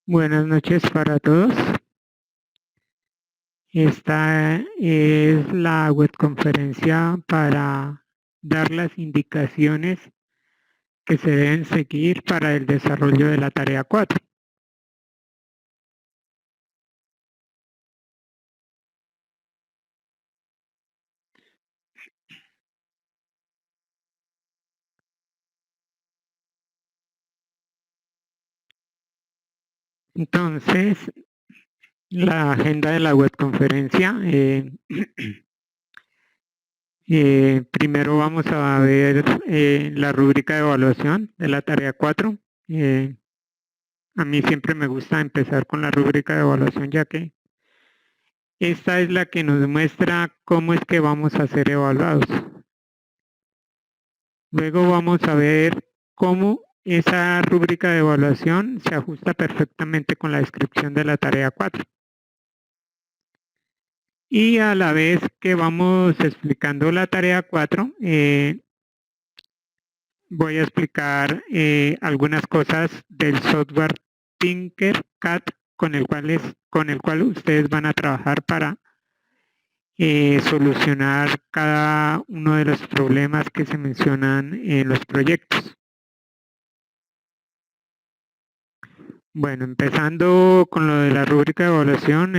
Buenas noches para todos. Esta es la webconferencia para dar las indicaciones que se deben seguir para el desarrollo de la tarea 4. Entonces, la agenda de la webconferencia, primero vamos a ver la rúbrica de evaluación de la tarea 4. A mí siempre me gusta empezar con la rúbrica de evaluación, ya que esta es la que nos muestra cómo es que vamos a ser evaluados. Luego vamos a ver cómo esa rúbrica de evaluación se ajusta perfectamente con la descripción de la tarea 4. Y a la vez que vamos explicando la tarea 4, voy a explicar algunas cosas del software Tinkercad con el cual ustedes van a trabajar para solucionar cada uno de los problemas que se mencionan en los proyectos. Bueno, empezando con lo de la rúbrica de evaluación,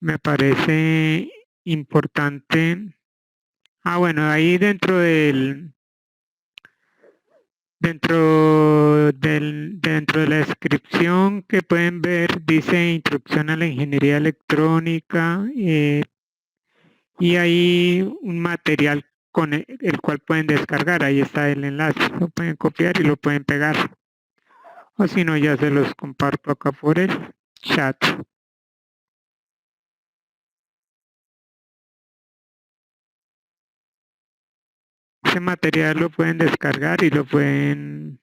me parece importante. Bueno, ahí dentro de la descripción que pueden ver, dice introducción a la ingeniería electrónica, y hay un material con el cual pueden descargar. Ahí está el enlace, lo pueden copiar y lo pueden pegar. O si no, ya se los comparto acá por el chat. Ese material lo pueden descargar y lo pueden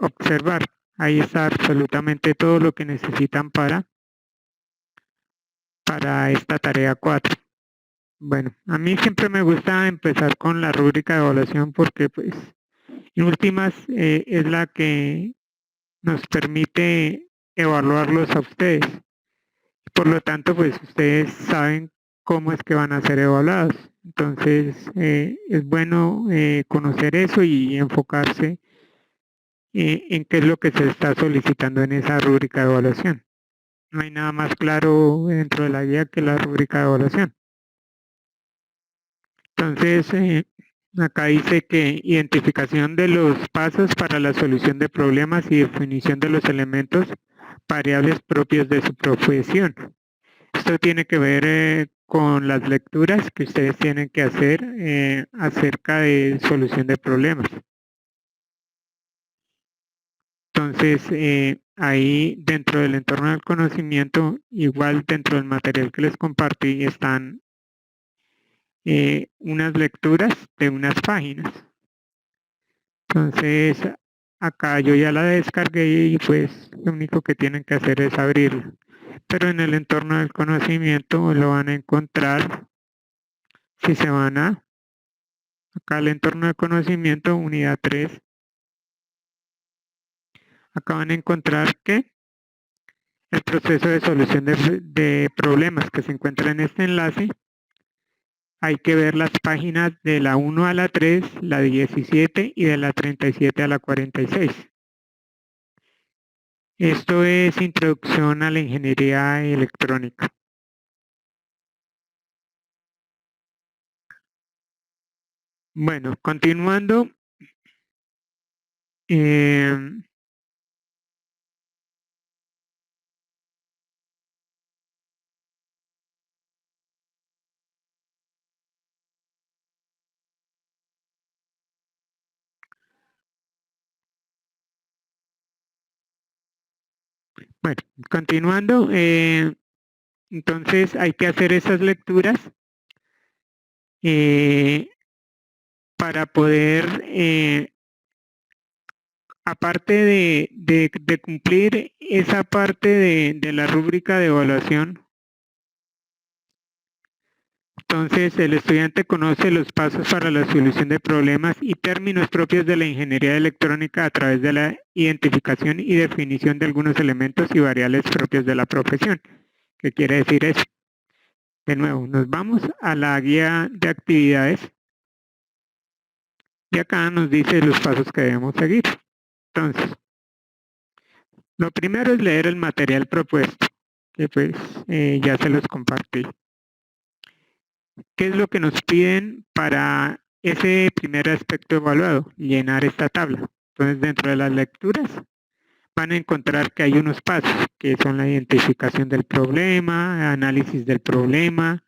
observar. Ahí está absolutamente todo lo que necesitan para esta tarea 4. Bueno, a mí siempre me gusta empezar con la rúbrica de evaluación porque pues en últimas es la que nos permite evaluarlos a ustedes. Por lo tanto, pues ustedes saben cómo es que van a ser evaluados. Entonces, es bueno conocer eso y enfocarse en qué es lo que se está solicitando en esa rúbrica de evaluación. No hay nada más claro dentro de la guía que la rúbrica de evaluación. Entonces, acá dice que identificación de los pasos para la solución de problemas y definición de los elementos variables propios de su profesión. Esto tiene que ver con las lecturas que ustedes tienen que hacer acerca de solución de problemas. Entonces, ahí dentro del entorno del conocimiento, igual dentro del material que les compartí, están unas lecturas de unas páginas. Entonces, acá yo ya la descargué y pues lo único que tienen que hacer es abrirla. Pero en el entorno del conocimiento lo van a encontrar si se van acá al entorno de conocimiento, unidad 3. Acá van a encontrar que el proceso de solución de problemas que se encuentra en este enlace, hay que ver las páginas de la 1 a la 3, la 17 y de la 37 a la 46. Esto es introducción a la ingeniería electrónica. Bueno, continuando. Bueno, continuando, entonces hay que hacer esas lecturas para poder, aparte de cumplir esa parte de la rúbrica de evaluación, Entonces, el estudiante conoce los pasos para la solución de problemas y términos propios de la ingeniería electrónica a través de la identificación y definición de algunos elementos y variables propios de la profesión. ¿Qué quiere decir eso? De nuevo, nos vamos a la guía de actividades y acá nos dice los pasos que debemos seguir. Entonces, lo primero es leer el material propuesto, que pues ya se los compartí. ¿Qué es lo que nos piden para ese primer aspecto evaluado? Llenar esta tabla. Entonces, dentro de las lecturas van a encontrar que hay unos pasos, que son la identificación del problema, análisis del problema,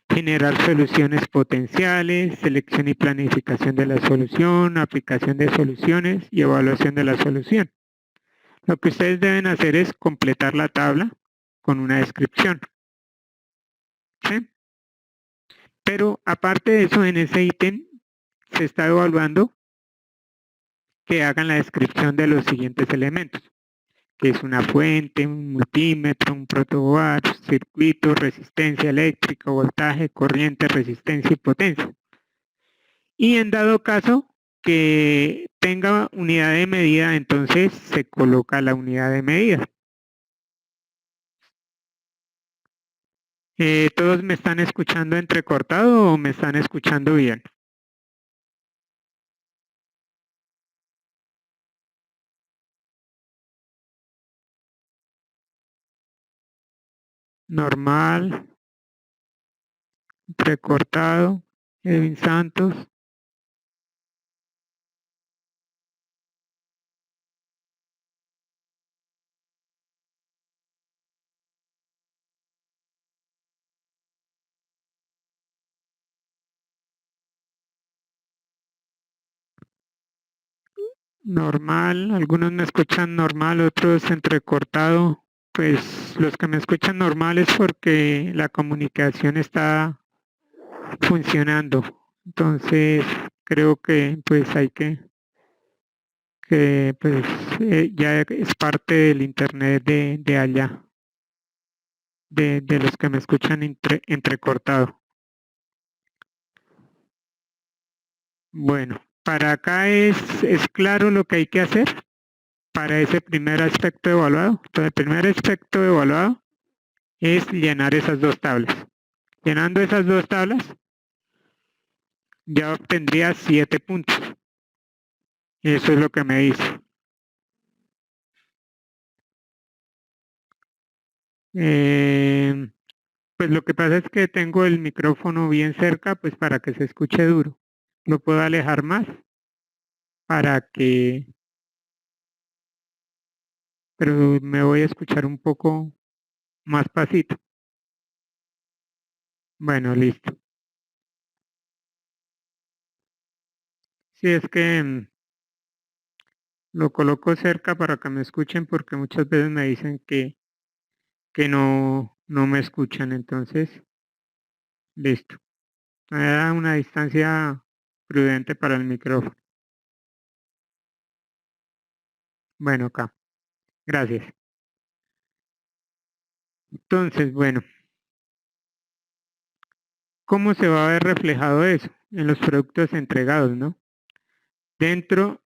generar soluciones potenciales, selección y planificación de la solución, aplicación de soluciones y evaluación de la solución. Lo que ustedes deben hacer es completar la tabla con una descripción. ¿Sí? Pero aparte de eso, en ese ítem se está evaluando que hagan la descripción de los siguientes elementos, que es una fuente, un multímetro, un protoboard, circuito, resistencia eléctrica, voltaje, corriente, resistencia y potencia. Y en dado caso que tenga unidad de medida, entonces se coloca la unidad de medida. ¿Todos me están escuchando entrecortado o me están escuchando bien? Normal, entrecortado, Edwin Santos. Normal, algunos me escuchan normal, otros entrecortado. Pues los que me escuchan normal es porque la comunicación está funcionando. Entonces creo que pues hay que pues ya es parte del internet de allá, de los que me escuchan entrecortado. Bueno, para acá es claro lo que hay que hacer para ese primer aspecto evaluado. Entonces, el primer aspecto evaluado es llenar esas dos tablas. Llenando esas dos tablas, ya obtendría 7 puntos. Eso es lo que me dice. Pues lo que pasa es que tengo el micrófono bien cerca, pues para que se escuche duro. Lo puedo alejar más para que, pero me voy a escuchar un poco más pasito. Bueno, listo. Si es que lo coloco cerca para que me escuchen porque muchas veces me dicen que no me escuchan, entonces, listo. Me da una distancia prudente para el micrófono. Bueno, acá. Gracias. Entonces, bueno, ¿cómo se va a ver reflejado eso? En los productos entregados, ¿no? Dentro,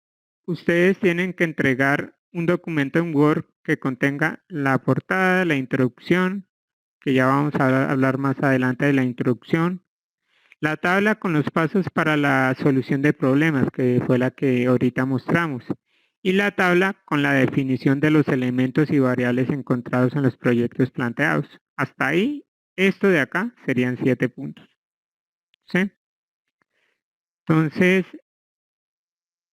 ustedes tienen que entregar un documento en Word que contenga la portada, la introducción, que ya vamos a hablar más adelante de la introducción, la tabla con los pasos para la solución de problemas, que fue la que ahorita mostramos, y la tabla con la definición de los elementos y variables encontrados en los proyectos planteados. Hasta ahí, esto de acá serían 7 puntos. ¿Sí? Entonces,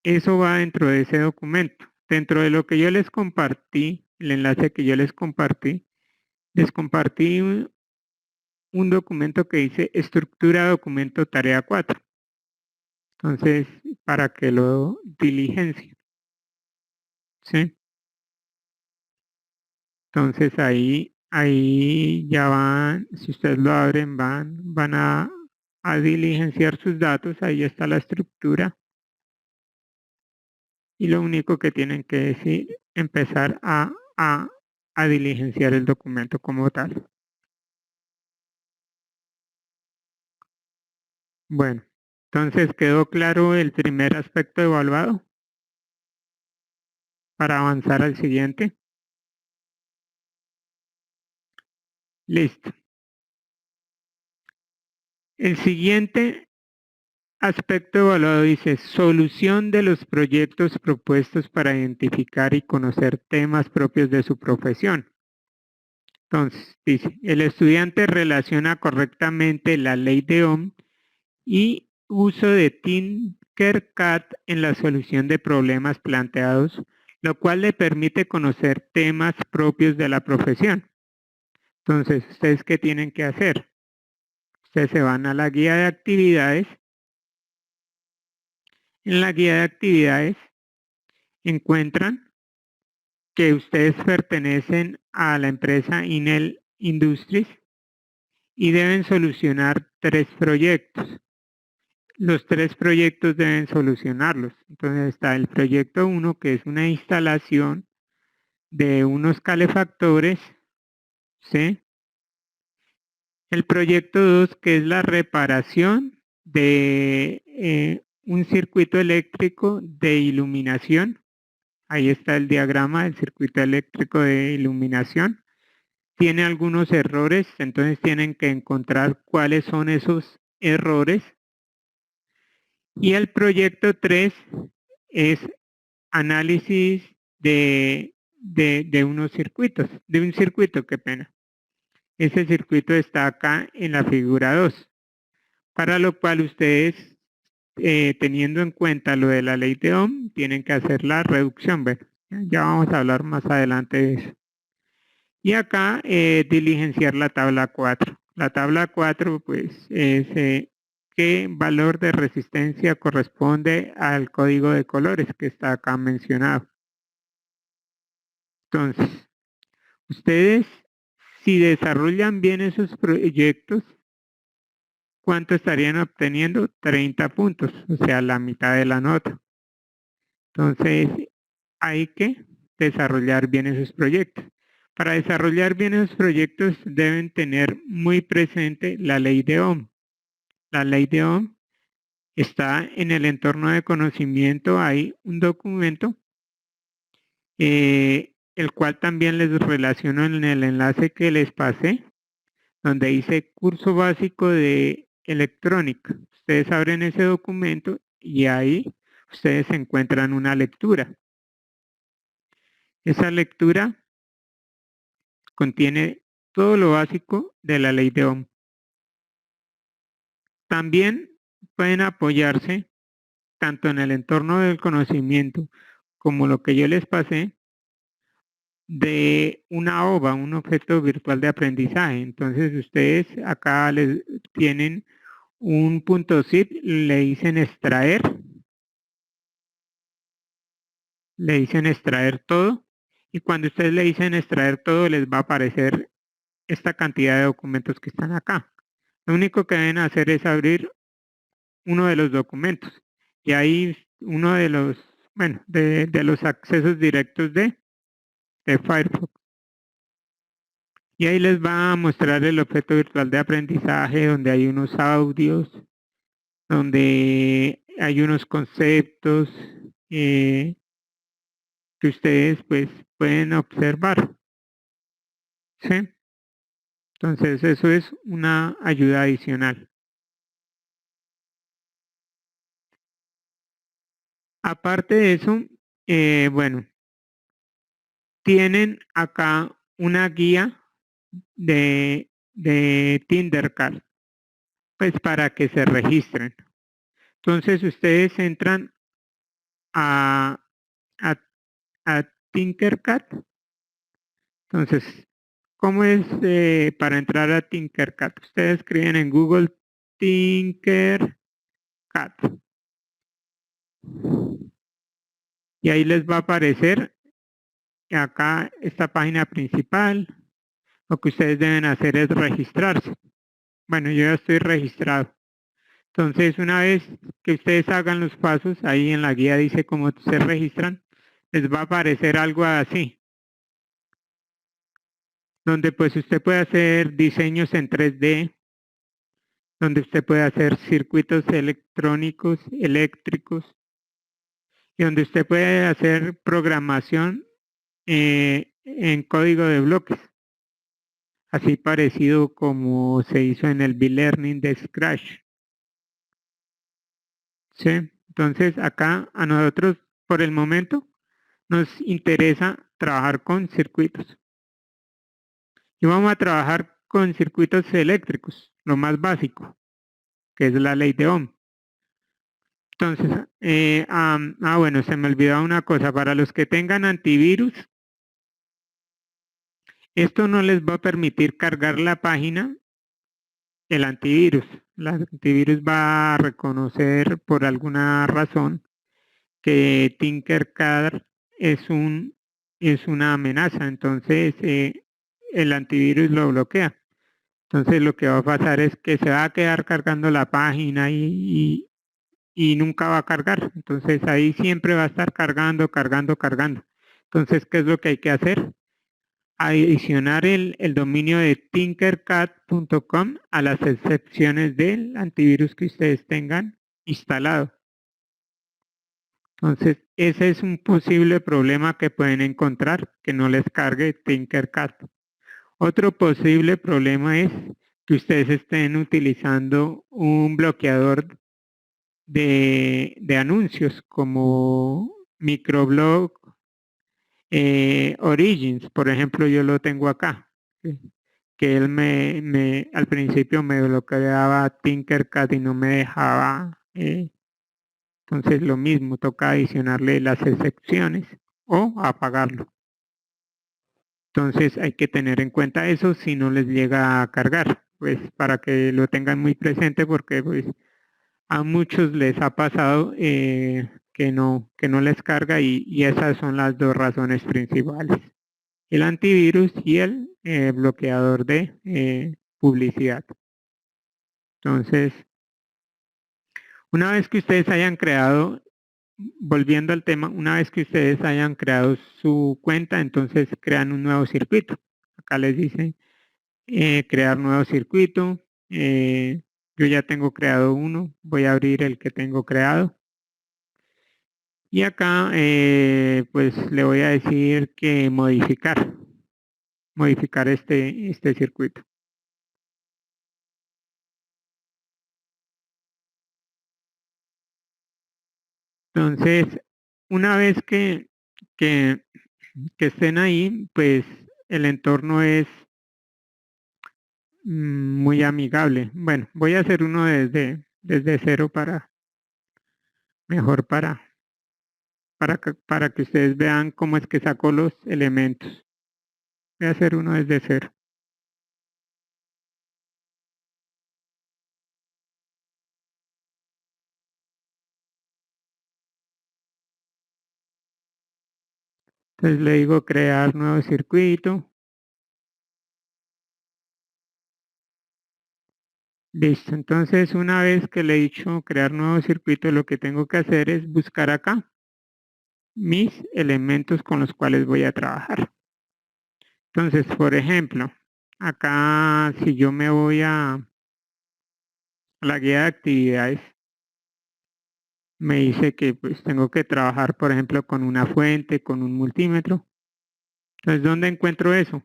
eso va dentro de ese documento. Dentro de lo que yo les compartí, el enlace que yo les compartí un documento que dice estructura documento tarea 4. Entonces, para que lo diligencien. ¿Sí? Entonces ahí ya van, si ustedes lo abren, van a diligenciar sus datos, ahí está la estructura. Y lo único que tienen que decir, empezar a diligenciar el documento como tal. Bueno, entonces quedó claro el primer aspecto evaluado para avanzar al siguiente. Listo. El siguiente aspecto evaluado dice solución de los proyectos propuestos para identificar y conocer temas propios de su profesión. Entonces, dice, el estudiante relaciona correctamente la ley de Ohm y uso de Tinkercad en la solución de problemas planteados, lo cual le permite conocer temas propios de la profesión. Entonces, ¿ustedes qué tienen que hacer? Ustedes se van a la guía de actividades. En la guía de actividades encuentran que ustedes pertenecen a la empresa Inel Industries y deben solucionar 3 proyectos. Los 3 proyectos deben solucionarlos. Entonces está el proyecto 1, que es una instalación de unos calefactores, ¿sí? El proyecto 2, que es la reparación de un circuito eléctrico de iluminación. Ahí está el diagrama del circuito eléctrico de iluminación. Tiene algunos errores, entonces tienen que encontrar cuáles son esos errores. Y el proyecto 3 es análisis de unos circuitos, de un circuito, qué pena. Ese circuito está acá en la figura 2, para lo cual ustedes, teniendo en cuenta lo de la ley de Ohm, tienen que hacer la reducción. Bueno, ya vamos a hablar más adelante de eso. Y acá diligenciar la tabla 4. La tabla 4 pues es qué valor de resistencia corresponde al código de colores que está acá mencionado. Entonces, ustedes si desarrollan bien esos proyectos, ¿cuánto estarían obteniendo? 30 puntos, o sea, la mitad de la nota. Entonces, hay que desarrollar bien esos proyectos. Para desarrollar bien esos proyectos deben tener muy presente la ley de Ohm. La ley de Ohm está en el entorno de conocimiento, hay un documento, el cual también les relaciono en el enlace que les pasé, donde dice curso básico de electrónica. Ustedes abren ese documento y ahí ustedes encuentran una lectura. Esa lectura contiene todo lo básico de la ley de Ohm. También pueden apoyarse tanto en el entorno del conocimiento como lo que yo les pasé de una OVA, un objeto virtual de aprendizaje. Entonces ustedes acá les tienen un punto zip, le dicen extraer todo, y cuando ustedes le dicen extraer todo les va a aparecer esta cantidad de documentos que están acá. Lo único que deben hacer es abrir uno de los documentos y ahí uno de los, bueno, de los accesos directos de Firefox. Y ahí les va a mostrar el objeto virtual de aprendizaje donde hay unos audios, donde hay unos conceptos que ustedes pues pueden observar. ¿Sí? Entonces eso es una ayuda adicional. Aparte de eso, bueno, tienen acá una guía de Tinkercad, pues para que se registren. Entonces ustedes entran a, a, a Tinkercad. Entonces, ¿cómo es para entrar a Tinkercad? Ustedes escriben en Google Tinkercad y ahí les va a aparecer acá esta página principal. Lo que ustedes deben hacer es registrarse. Bueno, yo ya estoy registrado. Entonces, una vez que ustedes hagan los pasos, ahí en la guía dice cómo se registran, les va a aparecer algo así, donde pues usted puede hacer diseños en 3D, donde usted puede hacer circuitos electrónicos, eléctricos, y donde usted puede hacer programación en código de bloques, así parecido como se hizo en el B-Learning de Scratch. ¿Sí? Entonces acá a nosotros por el momento nos interesa trabajar con circuitos. Y vamos a trabajar con circuitos eléctricos, lo más básico, que es la ley de Ohm. Entonces, bueno, se me olvidó una cosa. Para los que tengan antivirus, esto no les va a permitir cargar la página, el antivirus. El antivirus va a reconocer por alguna razón que Tinkercad es una amenaza. Entonces, el antivirus lo bloquea. Entonces, lo que va a pasar es que se va a quedar cargando la página y nunca va a cargar. Entonces ahí siempre va a estar cargando, cargando, cargando. Entonces, ¿qué es lo que hay que hacer? Adicionar el dominio de tinkercad.com a las excepciones del antivirus que ustedes tengan instalado. Entonces, ese es un posible problema que pueden encontrar, que no les cargue Tinkercad. Otro posible problema es que ustedes estén utilizando un bloqueador de anuncios como Microblog Origins, por ejemplo, yo lo tengo acá, ¿sí? Que él al principio me bloqueaba Tinkercad y no me dejaba, entonces lo mismo, toca adicionarle las excepciones o apagarlo. Entonces hay que tener en cuenta eso si no les llega a cargar, pues para que lo tengan muy presente porque pues a muchos les ha pasado que no les carga y esas son las dos razones principales. El antivirus y el bloqueador de publicidad. Entonces, una vez que ustedes hayan creado, volviendo al tema, una vez que ustedes hayan creado su cuenta, entonces crean un nuevo circuito. Acá les dice crear nuevo circuito. Yo ya tengo creado uno, voy a abrir el que tengo creado. Y acá pues le voy a decir que modificar este circuito. Entonces, una vez que, que estén ahí, pues el entorno es muy amigable. Bueno, voy a hacer uno desde cero mejor para que ustedes vean cómo es que saco los elementos. Voy a hacer uno desde cero. Entonces le digo crear nuevo circuito. Listo, entonces una vez que le he dicho crear nuevo circuito, lo que tengo que hacer es buscar acá mis elementos con los cuales voy a trabajar. Entonces, por ejemplo, acá si yo me voy a la guía de actividades, me dice que pues tengo que trabajar, por ejemplo, con una fuente, con un multímetro. Entonces, ¿dónde encuentro eso?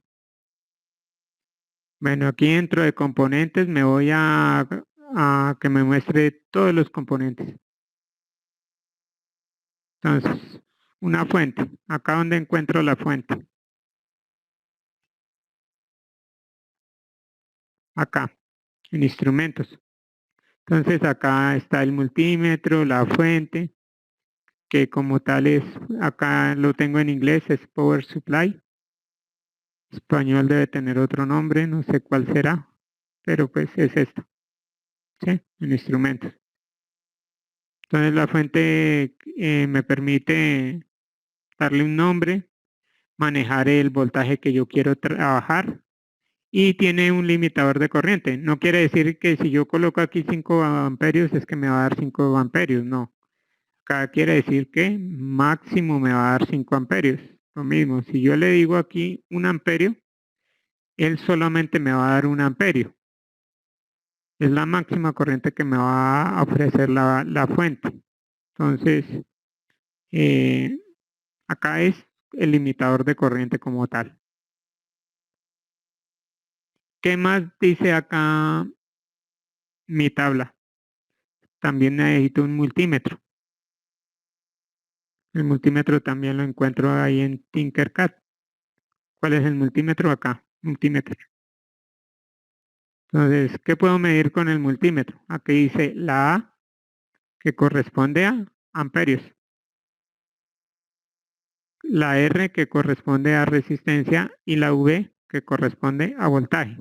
Bueno, aquí dentro de componentes me voy a que me muestre todos los componentes. Entonces, una fuente. Acá donde encuentro la fuente. Acá, en instrumentos. Entonces acá está el multímetro, la fuente, que como tal es, acá lo tengo en inglés, es Power Supply. Español debe tener otro nombre, no sé cuál será, pero pues es esto, ¿sí? En instrumentos. Entonces la fuente me permite darle un nombre, manejar el voltaje que yo quiero trabajar y tiene un limitador de corriente. No quiere decir que si yo coloco aquí 5 amperios es que me va a dar 5 amperios, no. Acá quiere decir que máximo me va a dar 5 amperios. Lo mismo, si yo le digo aquí 1 amperio, él solamente me va a dar 1 amperio. es la máxima corriente que me va a ofrecer la fuente. Entonces, eh, acá es el limitador de corriente como tal. ¿Qué más dice acá mi tabla? También necesito un multímetro. El multímetro también lo encuentro ahí en Tinkercad. ¿Cuál es el multímetro acá? Multímetro. Entonces, ¿qué puedo medir con el multímetro? Aquí dice la A, que corresponde a amperios. La R, que corresponde a resistencia. Y la V, que corresponde a voltaje.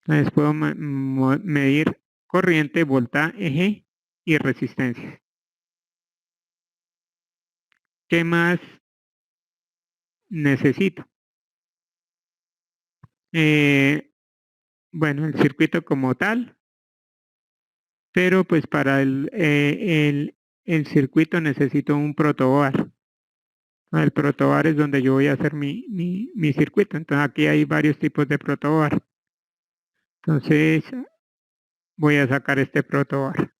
Entonces, puedo medir corriente, voltaje y resistencia. ¿Qué más necesito? Eh, bueno, el circuito como tal, pero pues para el circuito necesito un protobar. El protobar es donde yo voy a hacer mi circuito. Entonces aquí hay varios tipos de protobar. Entonces voy a sacar este protobar.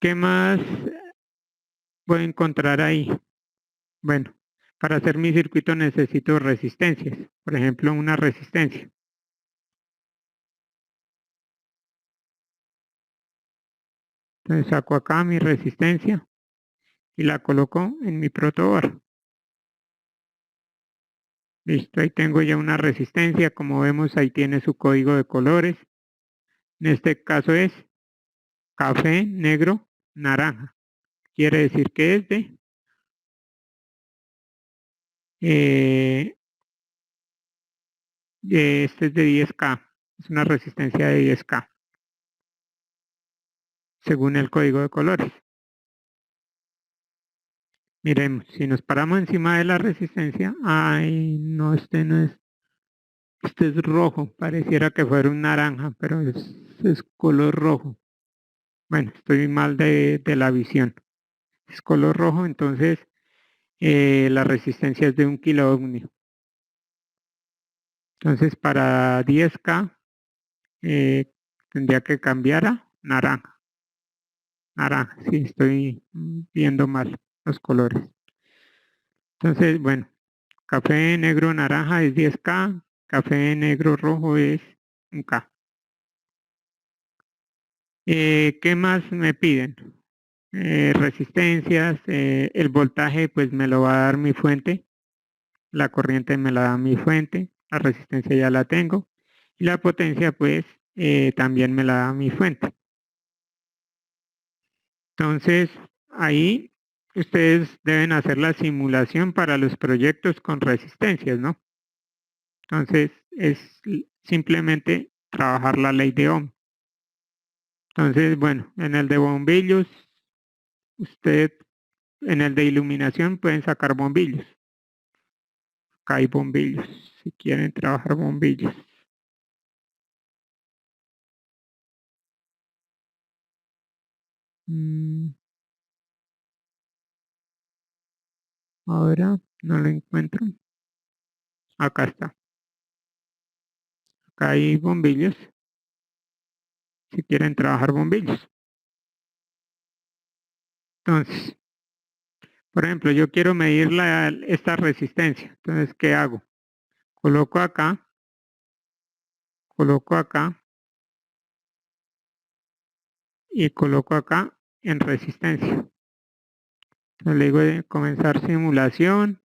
¿Qué más voy a encontrar ahí? Bueno, para hacer mi circuito necesito resistencias. Por ejemplo, una resistencia. Entonces saco acá mi resistencia y la coloco en mi protobar. Listo, ahí tengo ya una resistencia. Como vemos, ahí tiene su código de colores. En este caso es café, negro, naranja. Quiere decir que es eh, este es de 10K. Es una resistencia de 10K, según el código de colores. Miremos, si nos paramos encima de la resistencia, ay, no, este es rojo, pareciera que fuera un naranja, pero es color rojo. Bueno, estoy mal de la visión. Es color rojo, entonces la resistencia es de 1 kilo ohmio. Entonces para 10K tendría que cambiar a naranja. Naranja, sí, estoy viendo mal los colores. Entonces, bueno, café negro naranja es 10K, café negro rojo es 1K. ¿Qué más me piden? Resistencias, el voltaje pues me lo va a dar mi fuente, la corriente me la da mi fuente, la resistencia ya la tengo y la potencia pues también me la da mi fuente. Entonces ahí ustedes deben hacer la simulación para los proyectos con resistencias, ¿no? Entonces es simplemente trabajar la ley de Ohm. Entonces, bueno, en el de bombillos, usted, en el de iluminación pueden sacar bombillos. Acá hay bombillos, si quieren trabajar bombillos. Mm, ahora no lo encuentro. Acá está. Acá hay bombillos, si quieren trabajar bombillos. Entonces, por ejemplo, yo quiero medir esta resistencia. Entonces, ¿qué hago? Coloco acá y coloco acá en resistencia. Entonces le digo de comenzar simulación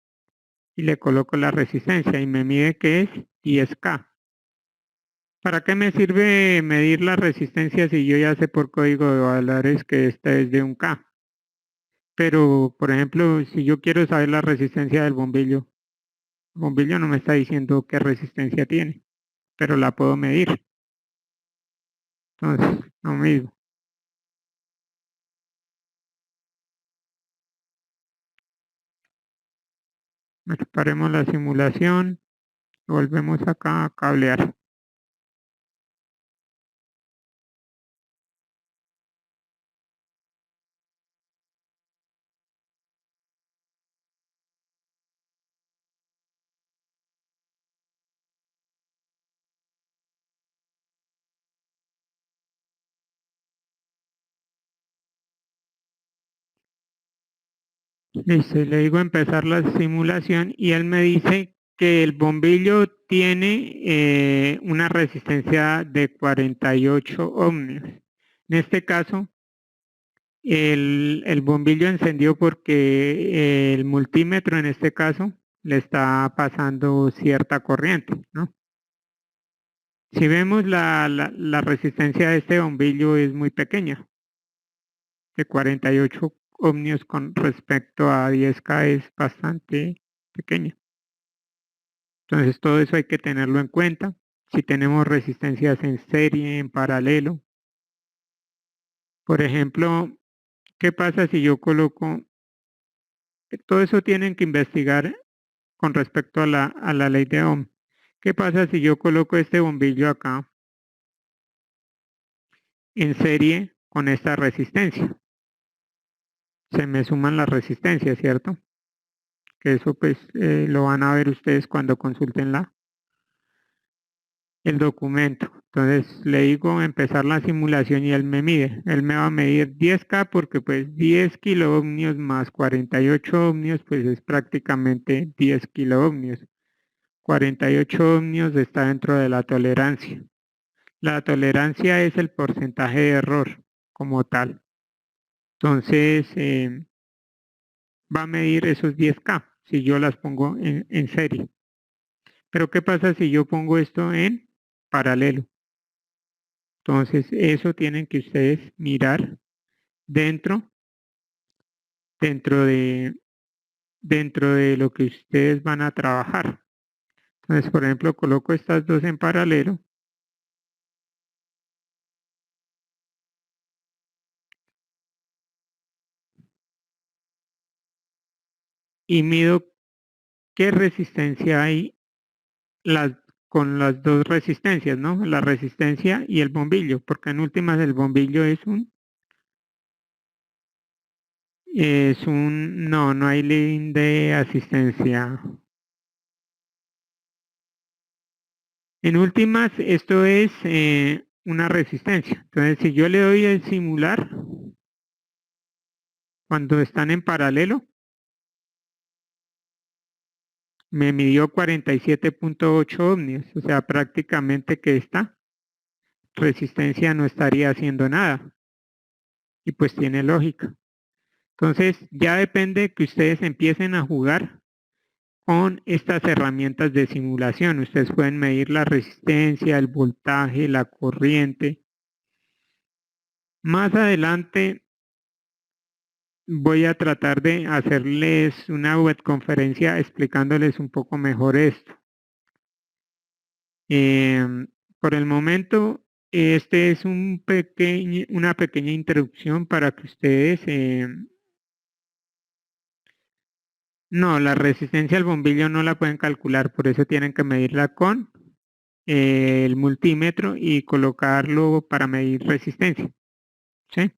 y le coloco la resistencia y me mide que es 10K. ¿Para qué me sirve medir la resistencia si yo ya sé por código de valores que esta es de 1K? Pero, por ejemplo, si yo quiero saber la resistencia del bombillo, el bombillo no me está diciendo qué resistencia tiene, pero la puedo medir. Entonces, lo mismo. Paremos la simulación, volvemos acá a cablear. Listo, y le digo empezar la simulación y él me dice que el bombillo tiene una resistencia de 48 ohmios. En este caso, el bombillo encendió porque el multímetro en este caso le está pasando cierta corriente, ¿no? Si vemos la resistencia de este bombillo es muy pequeña, de 48 ohmios con respecto a 10K es bastante pequeña. Entonces todo eso hay que tenerlo en cuenta. Si tenemos resistencias en serie, en paralelo. Por ejemplo, ¿qué pasa si yo coloco? Todo eso tienen que investigar con respecto a la ley de Ohm. ¿Qué pasa si yo coloco este bombillo acá en serie con esta resistencia? Se me suman las resistencias, ¿cierto? Que eso pues lo van a ver ustedes cuando consulten el documento. Entonces le digo empezar la simulación y él me mide. Él me va a medir 10K porque pues 10 kiloohmios más 48 ohmios pues es prácticamente 10 kiloohmios. 48 ohmios está dentro de la tolerancia. La tolerancia es el porcentaje de error como tal. Entonces va a medir esos 10K si yo las pongo en serie. Pero ¿qué pasa si yo pongo esto en paralelo? Entonces, eso tienen que ustedes mirar dentro, dentro de, dentro de lo que ustedes van a trabajar. Entonces, por ejemplo, coloco estas dos en paralelo y mido qué resistencia hay las, con las dos resistencias, ¿no? La resistencia y el bombillo, porque en últimas el bombillo no hay link de asistencia. En últimas, esto es una resistencia. Entonces, si yo le doy el simular, cuando están en paralelo, me midió 47.8 ohmios, o sea, prácticamente que esta resistencia no estaría haciendo nada. Y pues tiene lógica. Entonces, ya depende que ustedes empiecen a jugar con estas herramientas de simulación. Ustedes pueden medir la resistencia, el voltaje, la corriente. Más adelante voy a tratar de hacerles una webconferencia explicándoles un poco mejor esto. Por el momento, este es una pequeña introducción para que ustedes... no, la resistencia al bombillo no la pueden calcular, por eso tienen que medirla con el multímetro y colocarlo para medir resistencia. ¿Sí?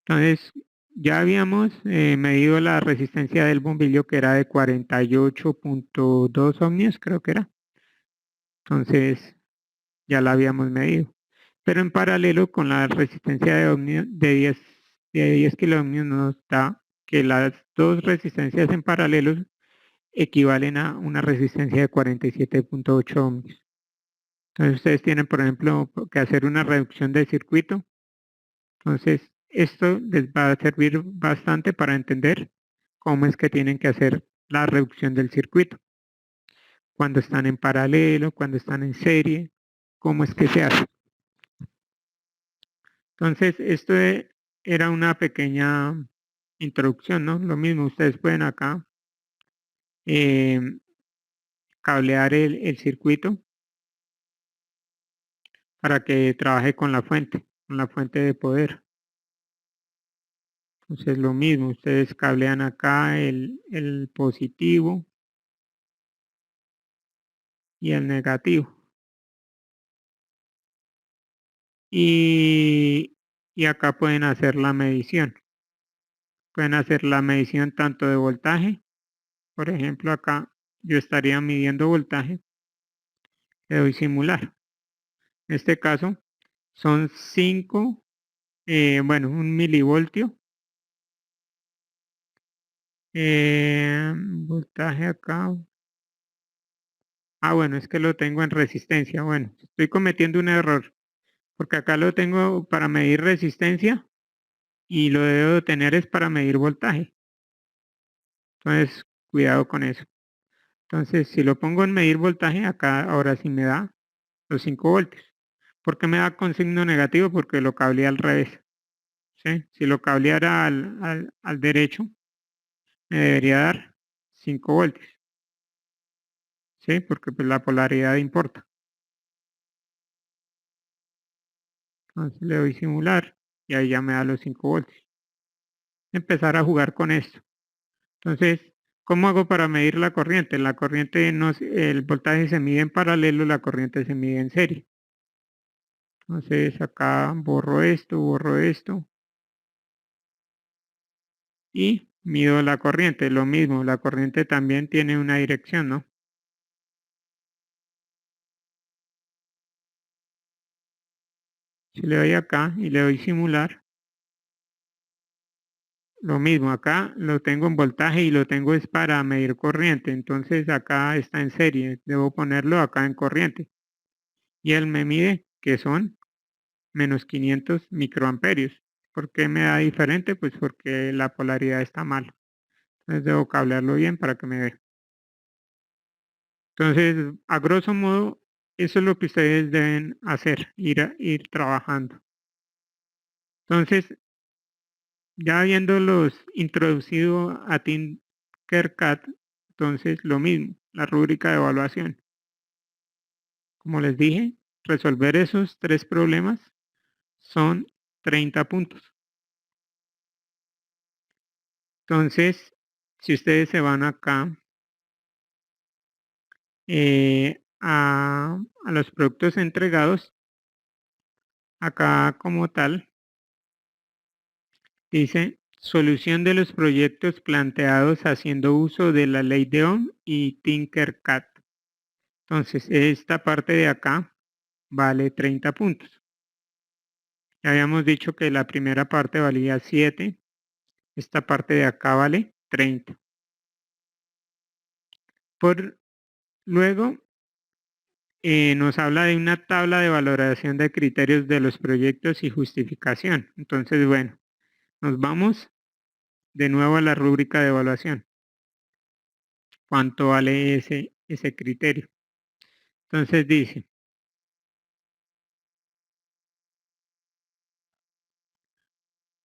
Entonces, ya habíamos medido la resistencia del bombillo que era de 48.2 ohmios, creo que era. Entonces, ya la habíamos medido. Pero en paralelo con la resistencia de 10 kiloohmios nos da que las dos resistencias en paralelo equivalen a una resistencia de 47.8 ohmios. Entonces ustedes tienen, por ejemplo, que hacer una reducción del circuito. Entonces, esto les va a servir bastante para entender cómo es que tienen que hacer la reducción del circuito. Cuando están en paralelo, cuando están en serie, cómo es que se hace. Entonces, era una pequeña introducción, ¿no? Lo mismo, ustedes pueden acá eh, cablear el circuito para que trabaje con la fuente de poder. Entonces, lo mismo, ustedes cablean acá el positivo y el negativo. Y, y acá pueden hacer la medición. Pueden hacer la medición tanto de voltaje. Por ejemplo, acá yo estaría midiendo voltaje. Le doy simular. En este caso son 5, bueno, 1 milivoltio Voltaje acá. Bueno, es que lo tengo en resistencia. Bueno, estoy cometiendo un error, porque acá lo tengo para medir resistencia y lo debo tener es para medir voltaje. Entonces, cuidado con eso. Entonces, si lo pongo en medir voltaje, acá ahora sí me da los 5 voltios. ¿Por qué me da con signo negativo? Porque lo cableé al revés. ¿Sí? Si lo cableara al derecho, me debería dar 5 voltios. ¿Sí? Porque pues, la polaridad importa. Entonces le doy simular y ahí ya me da los 5 voltios. Empezar a jugar con esto. Entonces, ¿cómo hago para medir la corriente? La corriente, no, el voltaje se mide en paralelo, la corriente se mide en serie. Entonces acá borro esto y mido la corriente. Lo mismo, la corriente también tiene una dirección, ¿no? Si le doy acá y le doy simular, lo mismo, acá lo tengo en voltaje y lo tengo es para medir corriente. Entonces acá está en serie, debo ponerlo acá en corriente. Y él me mide que son menos 500 microamperios. ¿Por qué me da diferente? Pues porque la polaridad está mal. Entonces debo cablearlo bien para que me dé. Entonces, a grosso modo, eso es lo que ustedes deben hacer, ir trabajando. Entonces, ya habiéndolos introducido a Tinkercad, entonces lo mismo, la rúbrica de evaluación. Como les dije, resolver esos 3 problemas son 30 puntos. Entonces, si ustedes se van acá a los productos entregados, acá como tal, dice solución de los proyectos planteados haciendo uso de la ley de Ohm y Tinkercad. Entonces, esta parte de acá vale 30 puntos. Ya habíamos dicho que la primera parte valía 7, esta parte de acá vale 30. Luego, nos habla de una tabla de valoración de criterios de los proyectos y justificación. Entonces, bueno, nos vamos de nuevo a la rúbrica de evaluación. ¿Cuánto vale ese criterio? Entonces dice,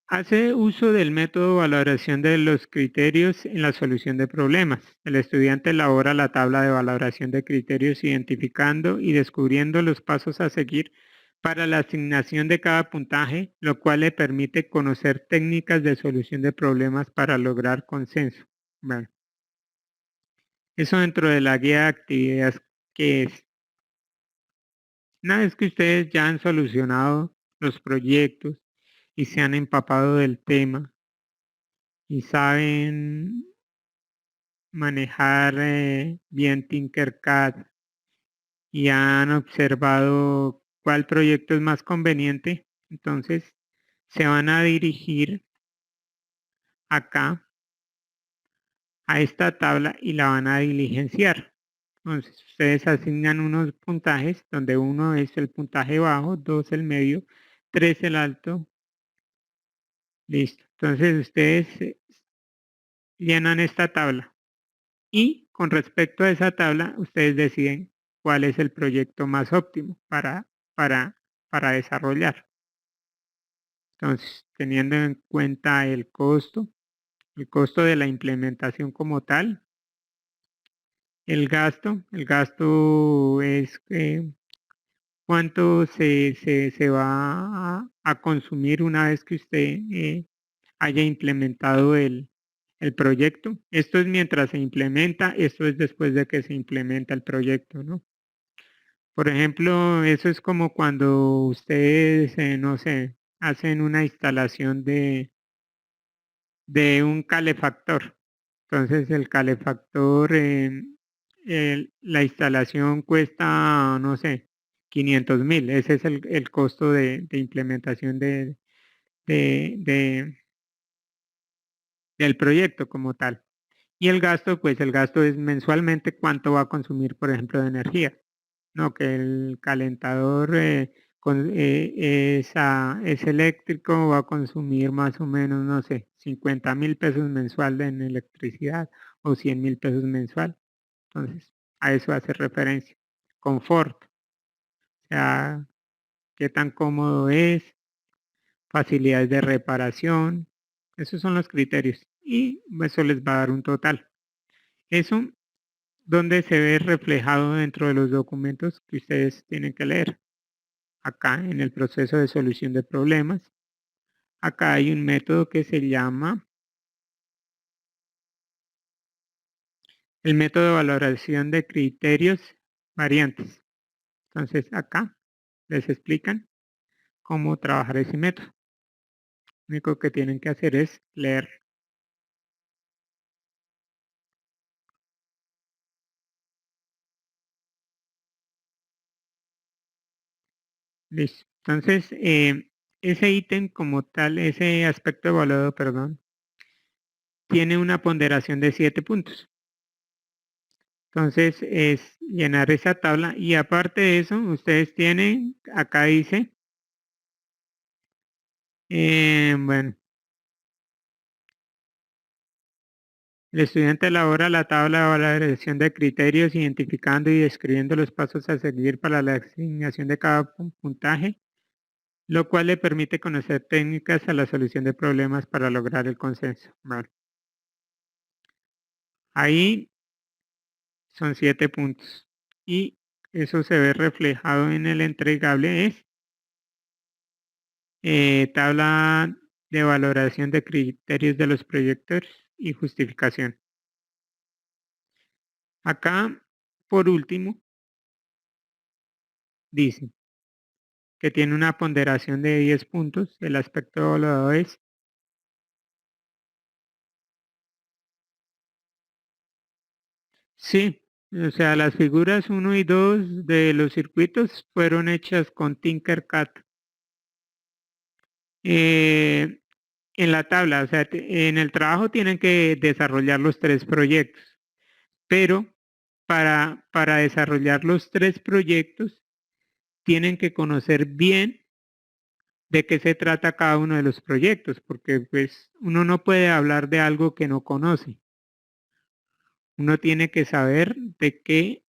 hace uso del método de valoración de los criterios en la solución de problemas. El estudiante elabora la tabla de valoración de criterios identificando y descubriendo los pasos a seguir para la asignación de cada puntaje, lo cual le permite conocer técnicas de solución de problemas para lograr consenso. Bueno, eso dentro de la guía de actividades que es. Una vez que ustedes ya han solucionado los proyectos y se han empapado del tema y saben manejar bien Tinkercad y han observado cuál proyecto es más conveniente, entonces se van a dirigir acá a esta tabla y la van a diligenciar. Entonces ustedes asignan unos puntajes donde uno es el puntaje bajo, 2 el medio, 3 el alto. Listo. Entonces ustedes llenan esta tabla y con respecto a esa tabla ustedes deciden cuál es el proyecto más óptimo para, para desarrollar. Entonces, teniendo en cuenta el costo de la implementación como tal, el gasto es cuánto se va a consumir una vez que usted haya implementado el proyecto. Esto es mientras se implementa, esto es después de que se implementa el proyecto, ¿no? Por ejemplo, eso es como cuando ustedes, no sé, hacen una instalación de un calefactor. Entonces el calefactor, la instalación cuesta, no sé, 500.000. Ese es el costo de implementación de, del proyecto como tal. Y el gasto, pues el gasto es mensualmente cuánto va a consumir, por ejemplo, de energía. No, que el calentador es eléctrico, va a consumir más o menos, no sé, 50.000 pesos mensual en electricidad o 100.000 pesos mensual. Entonces, a eso hace referencia. Confort, o sea, qué tan cómodo es, facilidades de reparación, esos son los criterios. Y eso les va a dar un total. Eso donde se ve reflejado dentro de los documentos que ustedes tienen que leer. Acá en el proceso de solución de problemas, acá hay un método que se llama el método de valoración de criterios variantes. Entonces acá les explican cómo trabajar ese método. Lo único que tienen que hacer es leer. Listo. Entonces, ese ítem como tal, ese aspecto evaluado, perdón, tiene una ponderación de 7 puntos. Entonces, es llenar esa tabla y aparte de eso, ustedes tienen, acá dice, bueno, el estudiante elabora la tabla de valoración de criterios identificando y describiendo los pasos a seguir para la asignación de cada puntaje, lo cual le permite conocer técnicas a la solución de problemas para lograr el consenso. Vale. Ahí son 7 puntos y eso se ve reflejado en el entregable es tabla de valoración de criterios de los proyectos y justificación. Acá, por último, dice que tiene una ponderación de 10 puntos. El aspecto evaluado es sí, o sea, las figuras 1 y 2 de los circuitos fueron hechas con Tinkercad. En la tabla, o sea, en el trabajo tienen que desarrollar los 3 proyectos, pero para desarrollar los 3 proyectos tienen que conocer bien de qué se trata cada uno de los proyectos, porque pues uno no puede hablar de algo que no conoce. Uno tiene que saber de qué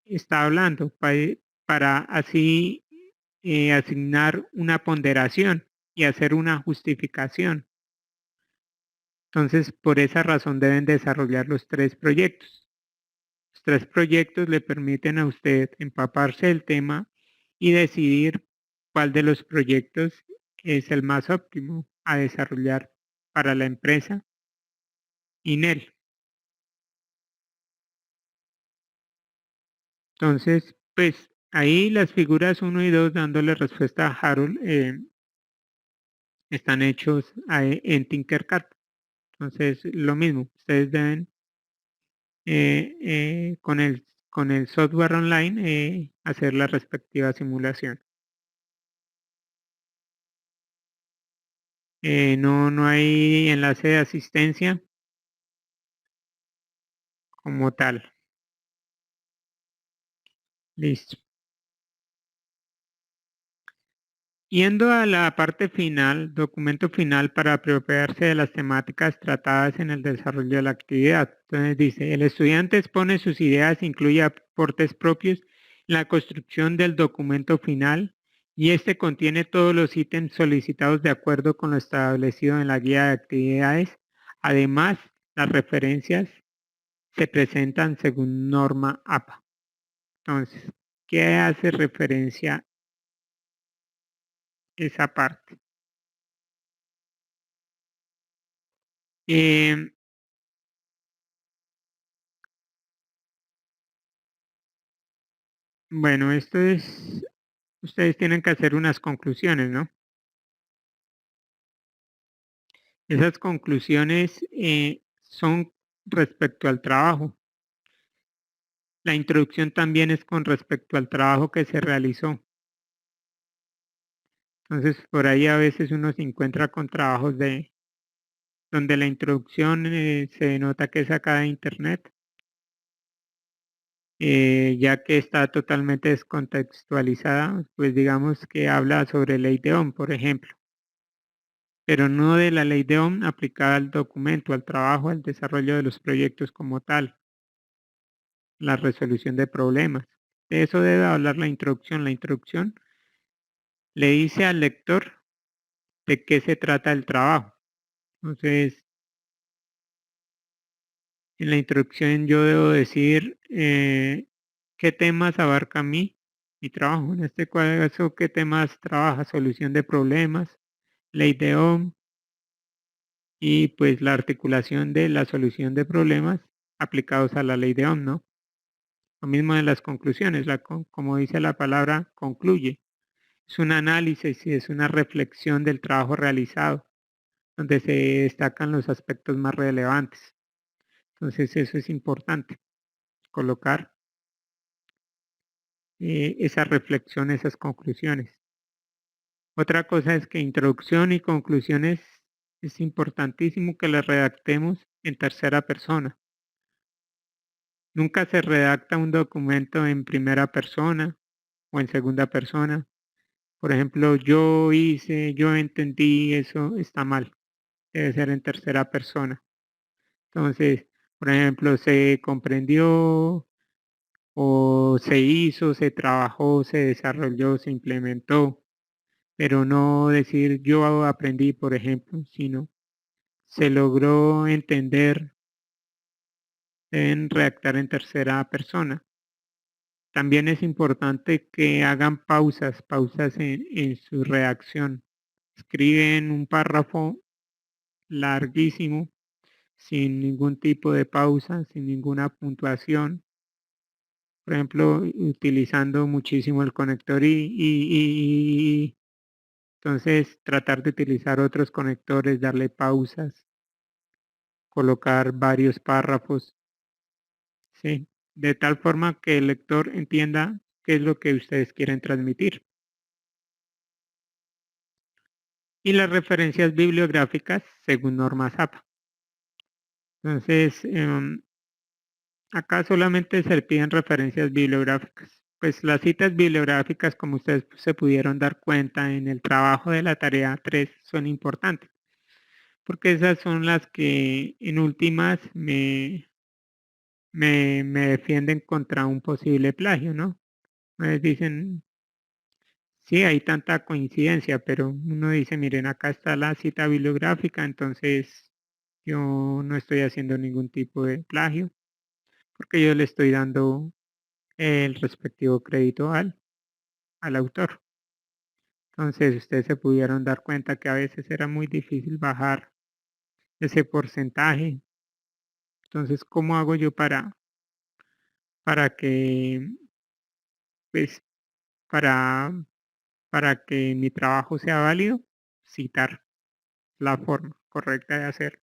está hablando para así asignar una ponderación y hacer una justificación. Entonces, por esa razón deben desarrollar los 3 proyectos. Los 3 proyectos le permiten a usted empaparse del tema y decidir cuál de los proyectos es el más óptimo a desarrollar para la empresa INEL. Entonces, pues ahí las figuras 1 y 2 dándole respuesta a Harold están hechos en Tinkercad. Entonces, lo mismo, ustedes deben con el software online hacer la respectiva simulación. No hay enlace de asistencia como tal. Listo. Yendo a la parte final, documento final para apropiarse de las temáticas tratadas en el desarrollo de la actividad. Entonces dice, el estudiante expone sus ideas, incluye aportes propios en la construcción del documento final y este contiene todos los ítems solicitados de acuerdo con lo establecido en la guía de actividades. Además, las referencias se presentan según norma APA. Entonces, ¿qué hace referencia esa parte? Em, bueno, esto es, ustedes tienen que hacer unas conclusiones, ¿no? Esas conclusiones son respecto al trabajo. La introducción también es con respecto al trabajo que se realizó. Entonces, por ahí a veces uno se encuentra con trabajos donde la introducción se nota que es sacada de internet, ya que está totalmente descontextualizada, pues digamos que habla sobre ley de Ohm, por ejemplo, pero no de la ley de Ohm aplicada al documento, al trabajo, al desarrollo de los proyectos como tal, la resolución de problemas. De eso debe hablar la introducción. La introducción le dice al lector de qué se trata el trabajo. Entonces, en la introducción yo debo decir qué temas abarca mi trabajo. En este caso, qué temas trabaja: solución de problemas, ley de Ohm y pues la articulación de la solución de problemas aplicados a la ley de Ohm, ¿no? Lo mismo en las conclusiones, como dice la palabra, concluye. Es un análisis y es una reflexión del trabajo realizado, donde se destacan los aspectos más relevantes. Entonces eso es importante, colocar esa reflexión, esas conclusiones. Otra cosa es que introducción y conclusiones es importantísimo que las redactemos en tercera persona. Nunca se redacta un documento en primera persona o en segunda persona. Por ejemplo, yo hice, yo entendí, eso está mal. Debe ser en tercera persona. Entonces, por ejemplo, se comprendió o se hizo, se trabajó, se desarrolló, se implementó, pero no decir yo aprendí, por ejemplo, sino se logró entender en redactar en tercera persona. También es importante que hagan pausas en su redacción. Escriben un párrafo larguísimo, sin ningún tipo de pausa, sin ninguna puntuación. Por ejemplo, utilizando muchísimo el conector y entonces tratar de utilizar otros conectores, darle pausas, colocar varios párrafos, ¿sí? De tal forma que el lector entienda qué es lo que ustedes quieren transmitir. Y las referencias bibliográficas según normas APA. Entonces, acá solamente se piden referencias bibliográficas. Pues las citas bibliográficas, como ustedes se pudieron dar cuenta en el trabajo de la tarea 3, son importantes, porque esas son las que en últimas me defienden contra un posible plagio, ¿no? Me dicen, sí, hay tanta coincidencia, pero uno dice, miren, acá está la cita bibliográfica, entonces yo no estoy haciendo ningún tipo de plagio, porque yo le estoy dando el respectivo crédito al autor. Entonces ustedes se pudieron dar cuenta que a veces era muy difícil bajar ese porcentaje. Entonces, ¿cómo hago yo para que, pues, para, para que mi trabajo sea válido? Citar, la forma correcta de hacer.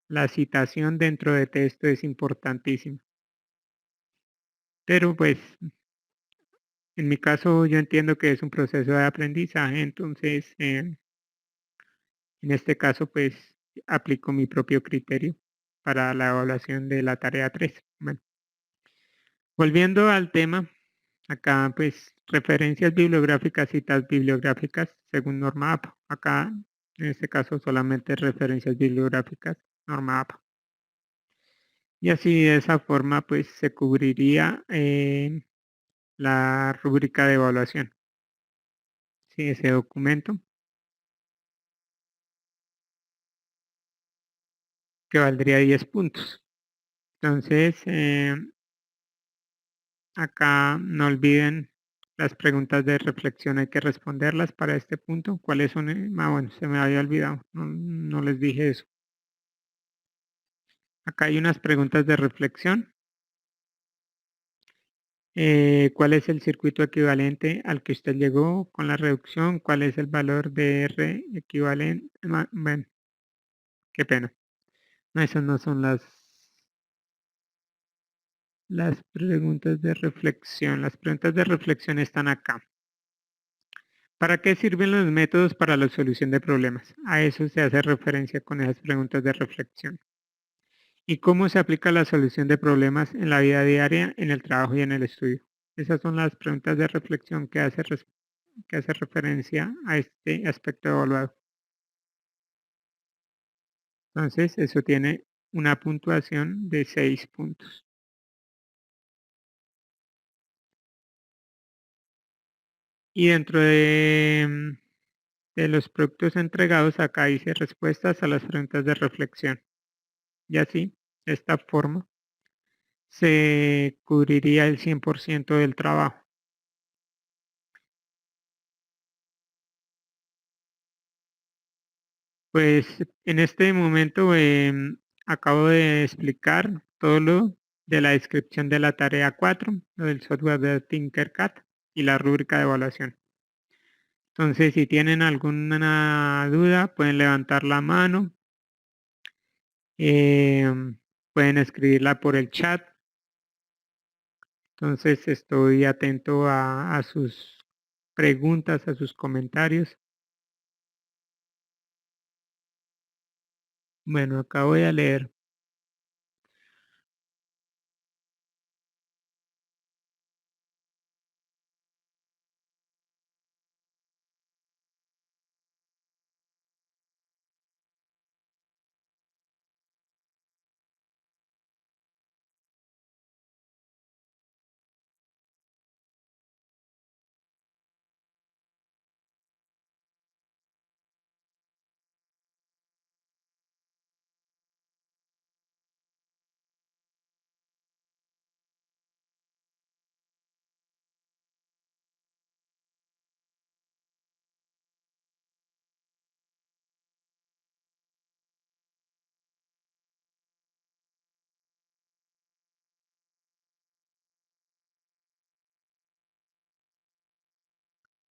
La citación dentro de texto es importantísima. Pero pues, en mi caso yo entiendo que es un proceso de aprendizaje, entonces en este caso pues aplico mi propio criterio para la evaluación de la tarea 3. Bueno, volviendo al tema, acá pues referencias bibliográficas, citas bibliográficas según norma APA. Acá en este caso solamente referencias bibliográficas, norma APA. Y así de esa forma pues se cubriría la rúbrica de evaluación. Sí, ese documento que valdría 10 puntos. Entonces, acá no olviden las preguntas de reflexión, hay que responderlas para este punto. ¿Cuáles son? Bueno, se me había olvidado, no les dije eso. Acá hay unas preguntas de reflexión. ¿Cuál es el circuito equivalente al que usted llegó con la reducción? ¿Cuál es el valor de R equivalente? Bueno, qué pena. No, esas no son las preguntas de reflexión. Las preguntas de reflexión están acá. ¿Para qué sirven los métodos para la solución de problemas? A eso se hace referencia con esas preguntas de reflexión. ¿Y cómo se aplica la solución de problemas en la vida diaria, en el trabajo y en el estudio? Esas son las preguntas de reflexión que hace referencia a este aspecto evaluado. Entonces, eso tiene una puntuación de 6 puntos. Y dentro de los productos entregados, acá dice respuestas a las preguntas de reflexión. Y así, de esta forma, se cubriría el 100% del trabajo. Pues en este momento acabo de explicar todo lo de la descripción de la tarea 4, lo del software de Tinkercad y la rúbrica de evaluación. Entonces, si tienen alguna duda, pueden levantar la mano, pueden escribirla por el chat. Entonces, estoy atento a sus preguntas, a sus comentarios. Bueno, acá voy a leer.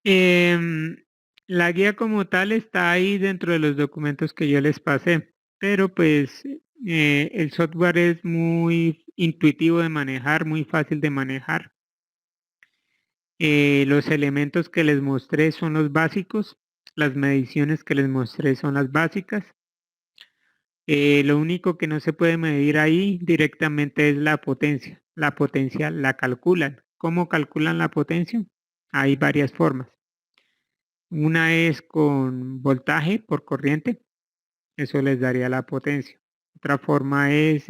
Em, la guía como tal está ahí dentro de los documentos que yo les pasé, pero pues el software es muy intuitivo de manejar, muy fácil de manejar. Los elementos que les mostré son los básicos, las mediciones que les mostré son las básicas. Lo único que no se puede medir ahí directamente es la potencia. La potencia la calculan. ¿Cómo calculan la potencia? Hay varias formas. Una es con voltaje por corriente, eso les daría la potencia. Otra forma es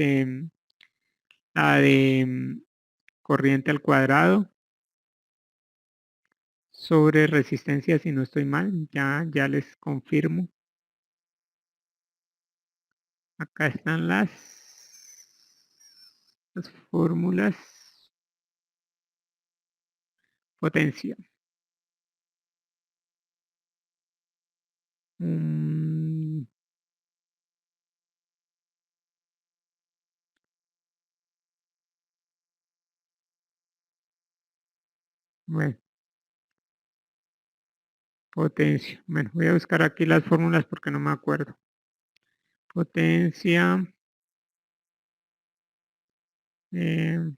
la de corriente al cuadrado sobre resistencia, si no estoy mal, ya les confirmo. Acá están las fórmulas. Potencia. Mm, bueno, potencia. Bueno, voy a buscar aquí las fórmulas porque no me acuerdo. Potencia. eh,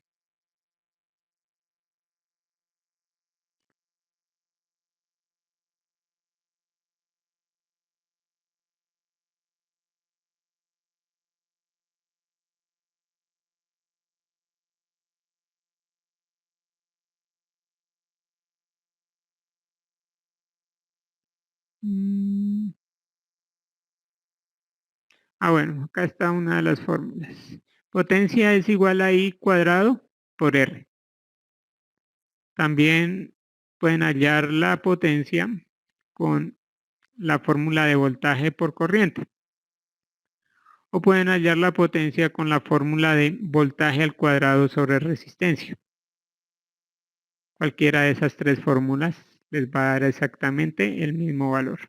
mm, bueno, acá está una de las fórmulas. Potencia es igual a I cuadrado por R. También pueden hallar la potencia con la fórmula de voltaje por corriente. O pueden hallar la potencia con la fórmula de voltaje al cuadrado sobre resistencia. Cualquiera de esas tres fórmulas les va a dar exactamente el mismo valor.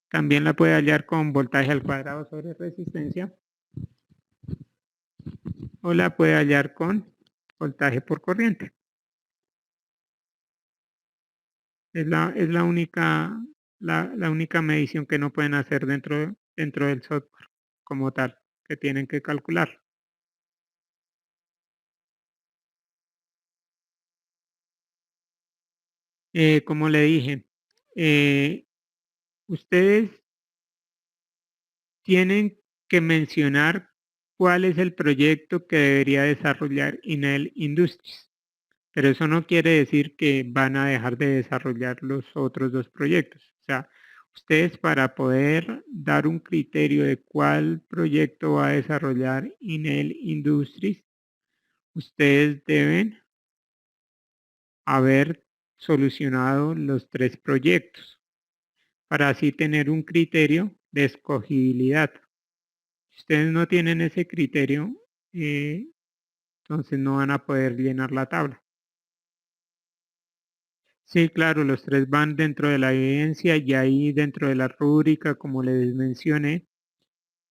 También la puede hallar con voltaje al cuadrado sobre resistencia. O la puede hallar con voltaje por corriente. Es la única medición que no pueden hacer dentro del software como tal, que tienen que calcular. Como le dije, eh, ustedes tienen que mencionar cuál es el proyecto que debería desarrollar Enel Industries, pero eso no quiere decir que van a dejar de desarrollar los otros dos proyectos. O sea, ustedes para poder dar un criterio de cuál proyecto va a desarrollar Enel Industries, ustedes deben haber solucionado los tres proyectos para así tener un criterio de escogibilidad. Si ustedes no tienen ese criterio, eh, entonces no van a poder llenar la tabla. Sí, claro, los tres van dentro de la evidencia y ahí dentro de la rúbrica, como les mencioné,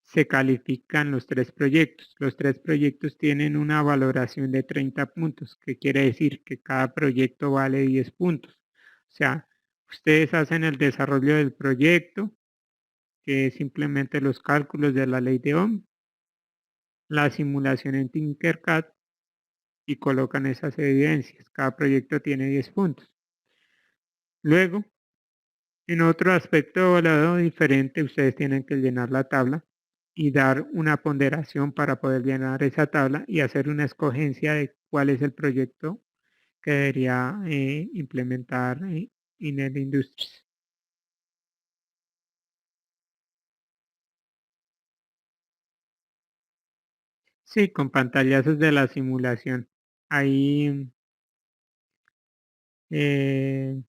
se califican los tres proyectos. Los tres proyectos tienen una valoración de 30 puntos, que quiere decir que cada proyecto vale 10 puntos. O sea, ustedes hacen el desarrollo del proyecto, que es simplemente los cálculos de la ley de Ohm, la simulación en Tinkercad y colocan esas evidencias. Cada proyecto tiene 10 puntos. Luego, en otro aspecto evaluado diferente, ustedes tienen que llenar la tabla y dar una ponderación para poder llenar esa tabla y hacer una escogencia de cuál es el proyecto que debería implementar Enel Industries. Sí, con pantallazos de la simulación. Ahí eh,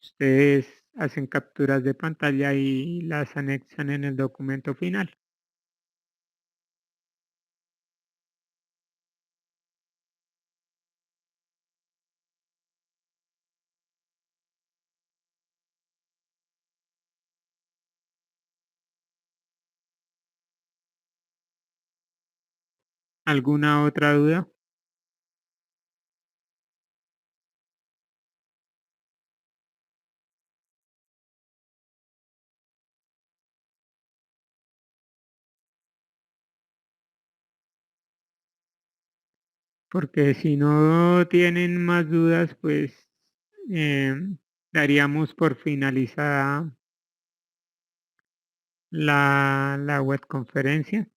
ustedes hacen capturas de pantalla y las anexan en el documento final. ¿Alguna otra duda? Porque si no tienen más dudas, pues daríamos por finalizada la web conferencia.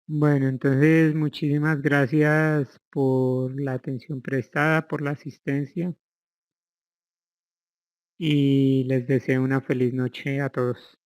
Bueno, entonces muchísimas gracias por la atención prestada, por la asistencia y les deseo una feliz noche a todos.